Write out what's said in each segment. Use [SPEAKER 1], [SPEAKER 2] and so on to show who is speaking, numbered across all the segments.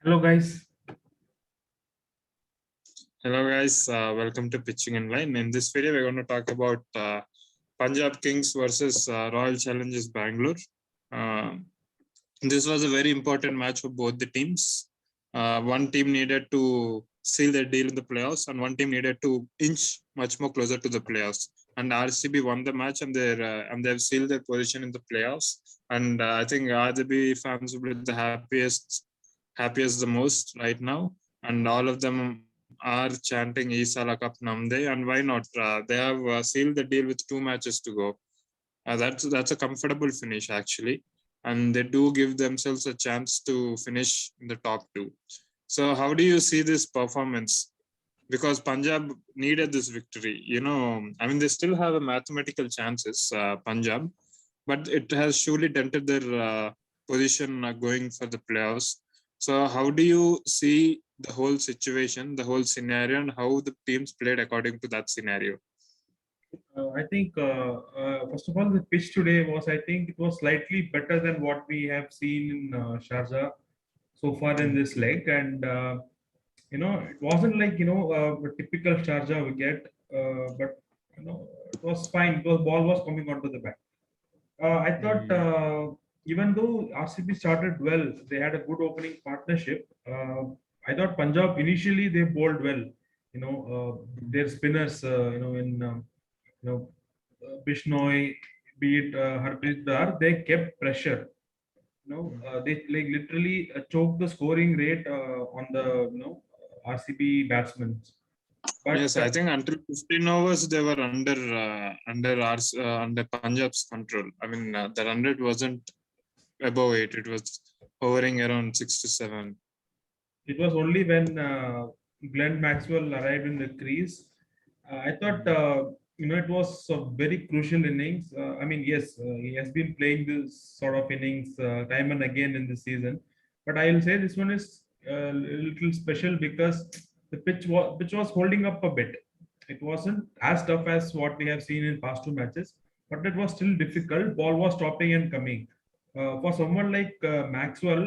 [SPEAKER 1] Hello, guys.
[SPEAKER 2] Hello guys, welcome to PitchingInLine. In this video, we're going to talk about Punjab Kings versus Royal Challengers Bangalore. Uh, this was a very important match for both the teams. One team needed to seal their deal in the playoffs, and one team needed to inch much more closer to the playoffs. And RCB won the match, and they've sealed their position in the playoffs. And I think RCB fans will be the happiest the most right now. And all of them are chanting Isala Cup Namde, and why not? They have sealed the deal with 2 matches to go. That's a comfortable finish actually, and they do give themselves a chance to finish in the top two. So how do you see this performance? Because Punjab needed this victory. I mean, they still have a mathematical chances, Punjab, but it has surely dented their position going for the playoffs. So how do you see the whole situation, the whole scenario, and how the teams played according to that scenario?
[SPEAKER 1] I think, first of all, the pitch today I think it was slightly better than what we have seen in Sharjah so far in this leg. And, it wasn't like, a typical Sharjah we get, but, it was fine. The ball was coming onto the bat. I thought, even though RCB started well, they had a good opening partnership. I thought Punjab initially they bowled well. Their spinners, Bishnoi, be it Harpreet Dar, they kept pressure. They like literally choked the scoring rate on the RCB batsmen. But
[SPEAKER 2] Yes, I think until 15 overs they were under Punjab's control. I mean, the run rate wasn't above 8; it was hovering around 6 to 7.
[SPEAKER 1] it was only when Glenn Maxwell arrived in the crease. I thought it was a very crucial innings. I mean, yes, he has been playing this sort of innings time and again in this season, but I will say this one is a little special because the pitch was holding up a bit. It wasn't as tough as what we have seen in past two matches, but it was still difficult. Ball was stopping and coming. For someone like Maxwell,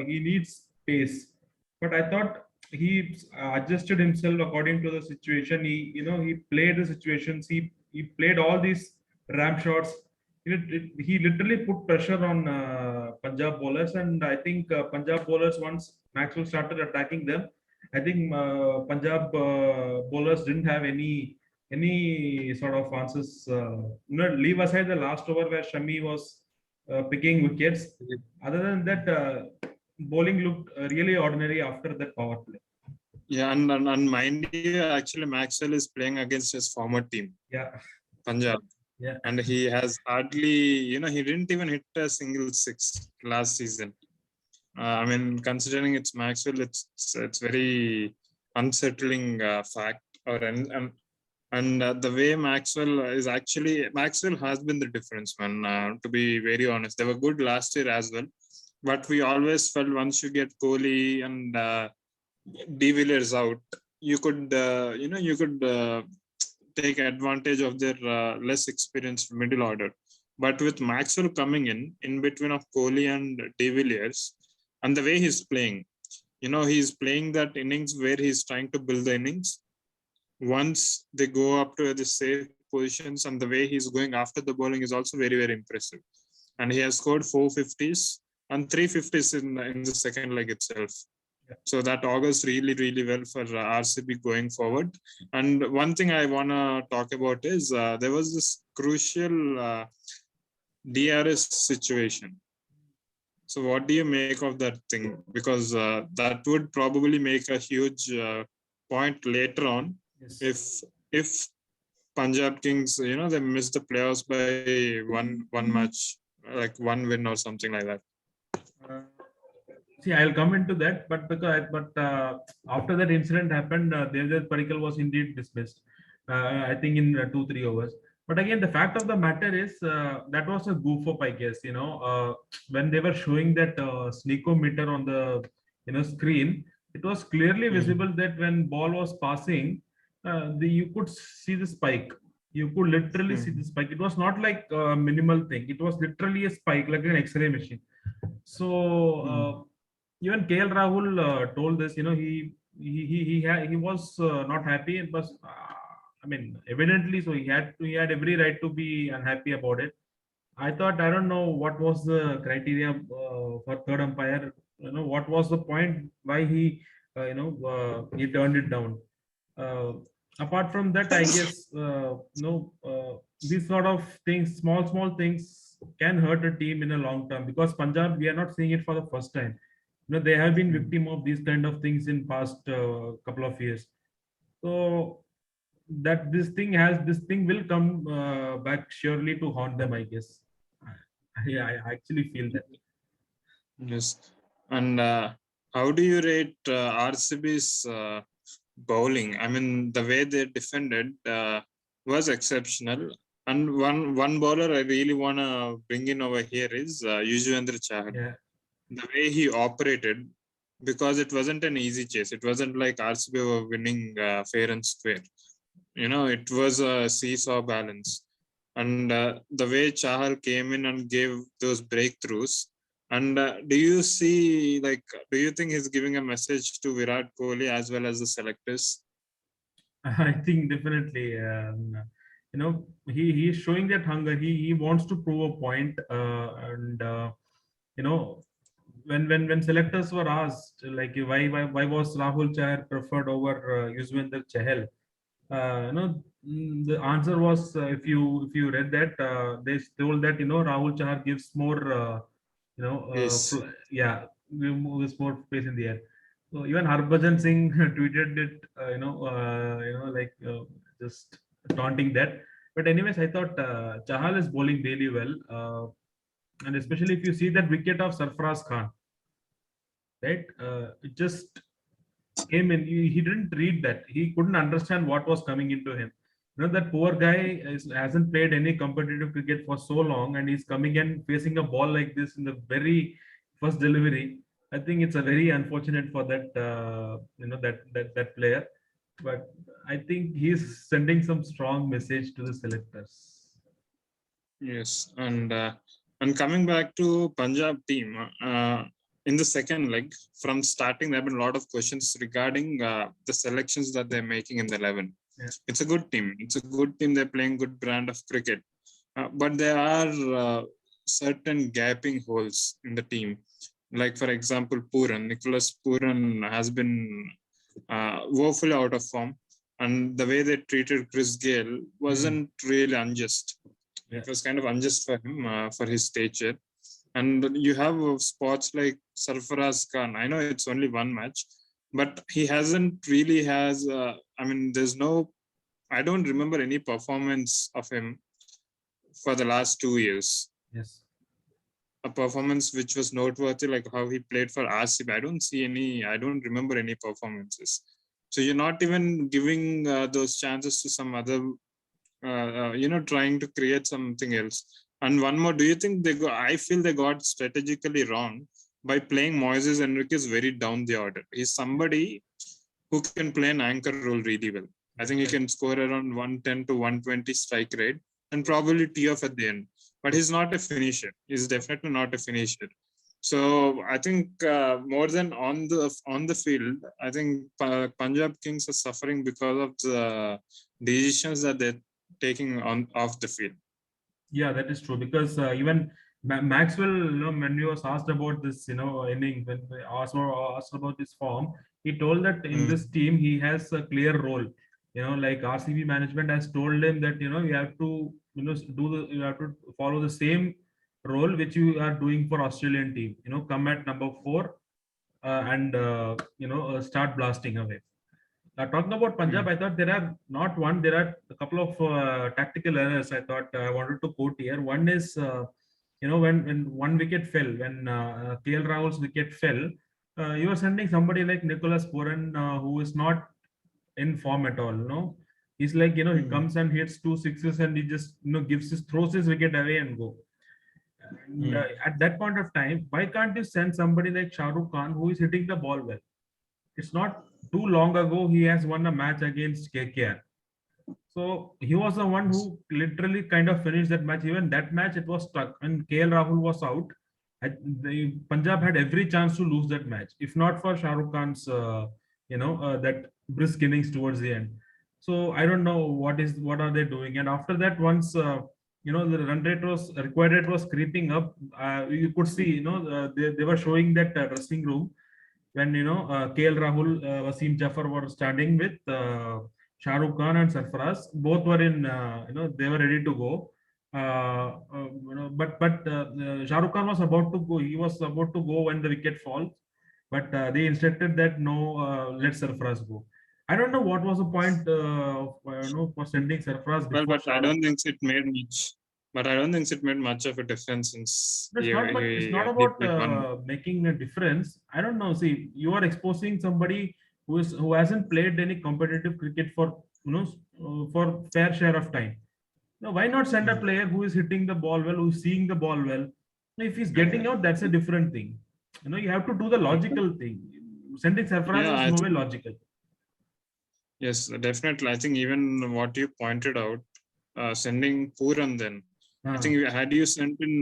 [SPEAKER 1] he needs pace, but I thought he adjusted himself according to the situation. He played the situations. He played all these ram shots. He literally put pressure on Punjab bowlers, and I think Punjab bowlers, once Maxwell started attacking them, I think Punjab bowlers didn't have any sort of answers. Leave aside the last over where Shami was picking wickets. Other than that, bowling looked really ordinary after that power play.
[SPEAKER 2] Yeah, and mind you, actually Maxwell is playing against his former team,
[SPEAKER 1] Yeah,
[SPEAKER 2] Punjab.
[SPEAKER 1] yeah.
[SPEAKER 2] And he has hardly, he didn't even hit a single six last season. I mean, considering it's Maxwell, it's very unsettling fact. And the way Maxwell has been the difference, man. To be very honest, they were good last year as well, but we always felt once you get Kohli and De Villiers out, you could take advantage of their less experienced middle order. But with Maxwell coming in between of Kohli and De Villiers, and the way he's playing, he's playing that innings where he's trying to build the innings. Once they go up to the safe positions, and the way he's going after the bowling is also very, very impressive. And he has scored 450s and 350s in the second leg itself. So that augurs really, really well for RCB going forward. And one thing I want to talk about is there was this crucial DRS situation. So what do you make of that thing? Because that would probably make a huge point later on. Yes. If Punjab Kings, they miss the playoffs by one match, like one win or something like that.
[SPEAKER 1] See, I'll come into that, but after that incident happened, Devdutt Padikkal was indeed dismissed. I think in 2-3 overs. But again, the fact of the matter is that was a goof up, I guess. When they were showing that sneakometer on the screen, it was clearly visible that when ball was passing, you could see the spike. You could literally see the spike. It was not like a minimal thing. It was literally a spike, like an X-ray machine. So even KL Rahul told this. He was not happy, but I mean, evidently, so he had every right to be unhappy about it. I thought, I don't know what was the criteria for third umpire. What was the point why he turned it down. Uh, Apart from that, I guess these sort of things, small things, can hurt a team in a long term, because Punjab, we are not seeing it for the first time. They have been
[SPEAKER 2] Mm.
[SPEAKER 1] victim of these kind of things in past couple of years. So that this thing will come back surely to haunt them, I guess. Yeah, I actually feel that.
[SPEAKER 2] Yes. And how do you rate RCB's bowling? I mean, the way they defended was exceptional. And one bowler I really want to bring in over here is Yuzvendra Chahal.
[SPEAKER 1] Yeah.
[SPEAKER 2] The way he operated, because it wasn't an easy chase. It wasn't like RCB were winning fair and square. It was a seesaw balance. And the way Chahal came in and gave those breakthroughs. And do you see, do you think he's giving a message to Virat Kohli as well as the selectors?
[SPEAKER 1] I think definitely. He's showing that hunger. He wants to prove a point. And you know, when selectors were asked, like, why was Rahul Chahar preferred over Yuzvendra Chahal, the answer was, if you read that, they told that Rahul Chahar gives more
[SPEAKER 2] Yes.
[SPEAKER 1] yeah, moves more space in the air. So even Harbhajan Singh tweeted it, like, just taunting that. But anyways, I thought Chahal is bowling really well, and especially if you see that wicket of Sarfaraz Khan, right? It just came in. He didn't read that. He couldn't understand what was coming into him. That poor guy hasn't played any competitive cricket for so long, and he's coming and facing a ball like this in the very first delivery. I think it's a very unfortunate for that, that player. But I think he's sending some strong message to the selectors.
[SPEAKER 2] Yes, and coming back to Punjab team, in the second leg, from starting, there have been a lot of questions regarding the selections that they're making in the 11.
[SPEAKER 1] Yeah.
[SPEAKER 2] It's a good team. It's a good team. They're playing good brand of cricket, but there are certain gaping holes in the team. Like, for example, Nicholas Puran has been woefully out of form, and the way they treated Chris Gale wasn't really unjust.
[SPEAKER 1] Yeah.
[SPEAKER 2] It was kind of unjust for him, for his stature. And you have spots like Sarfaraz Khan. I know it's only one match, but he hasn't really has. I mean, I don't remember any performance of him for the last 2 years.
[SPEAKER 1] Yes.
[SPEAKER 2] A performance which was noteworthy, like how he played for RCB. I don't remember any performances. So you're not even giving those chances to some other, trying to create something else. And one more, do you think I feel they got strategically wrong by playing Moises Enriquez very down the order. He's somebody who can play an anchor role really well. I think he can score around 110 to 120 strike rate and probably tee off at the end. But he's not a finisher. He's definitely not a finisher. So I think more than on the field, I think Punjab Kings are suffering because of the decisions that they're taking off the field.
[SPEAKER 1] Yeah, that is true, because even Maxwell, when he was asked about this, inning, when they asked about his form, he told that in this team he has a clear role. Like RCB management has told him that you have to you have to follow the same role which you are doing for Australian team. Come at number 4 and start blasting away. Talking about Punjab, I thought there are not one, there are a couple of tactical errors I thought I wanted to quote here. One is, when one wicket fell, when KL Rahul's wicket fell, you are sending somebody like Nicholas Puran, who is not in form at all. He's like, he comes and hits 2 sixes and he just, throws his wicket away and go. And at that point of time, why can't you send somebody like Shah Rukh Khan, who is hitting the ball well? It's not too long ago he has won a match against KKR. So he was the one who literally kind of finished that match. Even that match, it was stuck. When KL Rahul was out, Punjab had every chance to lose that match, if not for Shah Rukh Khan's, that brisk innings towards the end. So I don't know what are they doing. And after that, once the run rate was required rate was creeping up, you could see they were showing that dressing room when KL Rahul, Wasim Jafar were standing with Shah Rukh Khan and Sarfaraz. Both were in, they were ready to go. But Shah Rukh Khan was about to go. He was about to go when the wicket falls, but they instructed that no, let Sarfaraz go. I don't know what was the point for sending Sarfaraz
[SPEAKER 2] Well,
[SPEAKER 1] before
[SPEAKER 2] but
[SPEAKER 1] Shah
[SPEAKER 2] I
[SPEAKER 1] Rukh.
[SPEAKER 2] don't think it made much. But I don't think it made much of a difference since
[SPEAKER 1] No, it's not, but it's not
[SPEAKER 2] he
[SPEAKER 1] about
[SPEAKER 2] played one.
[SPEAKER 1] making a difference. I don't know. See, you are exposing somebody who hasn't played any competitive cricket for for fair share of time. Now, why not send a
[SPEAKER 2] Hmm.
[SPEAKER 1] player who is hitting the ball well, who's seeing the ball well? If he's getting out, that's a different thing. You have to do the logical thing. Sending Sarfaraz
[SPEAKER 2] Yeah,
[SPEAKER 1] was
[SPEAKER 2] I
[SPEAKER 1] no way
[SPEAKER 2] think
[SPEAKER 1] logical.
[SPEAKER 2] yes, definitely. I think even what you pointed out, sending Puran then. I
[SPEAKER 1] Ah,
[SPEAKER 2] think had you sent in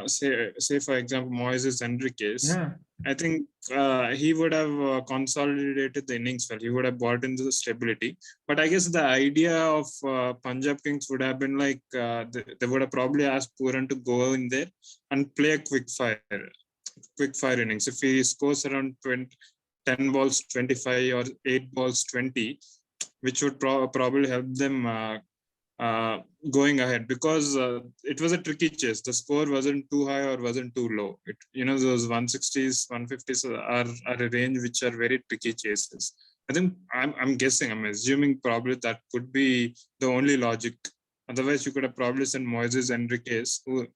[SPEAKER 2] say for example Moises Enriquez,
[SPEAKER 1] yeah,
[SPEAKER 2] I think he would have consolidated the innings well. He would have brought into the stability. But I guess the idea of Punjab Kings would have been like they would have probably asked Puran to go in there and play a quick fire innings. If he scores around 20, 10 balls 25 or 8 balls 20, which would probably help them going ahead, because it was a tricky chase. The score wasn't too high or wasn't too low. Those 160s, 150s are a range which are very tricky chases. I think I'm guessing, I'm assuming probably that could be the only logic. Otherwise, you could have probably sent Moises Enriquez, who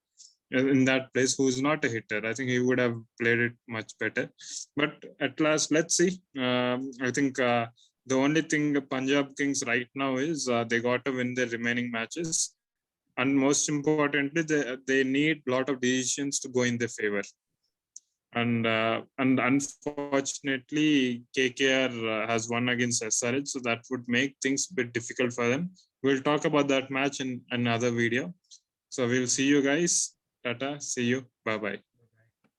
[SPEAKER 2] in that place, who's not a hitter. I think he would have played it much better. But at last, let's see. I think the only thing Punjab Kings right now is they got to win their remaining matches. And most importantly, they need a lot of decisions to go in their favor. And unfortunately, KKR has won against SRH, so that would make things a bit difficult for them. We'll talk about that match in another video. So we'll see you guys. Tata. See you. Bye bye.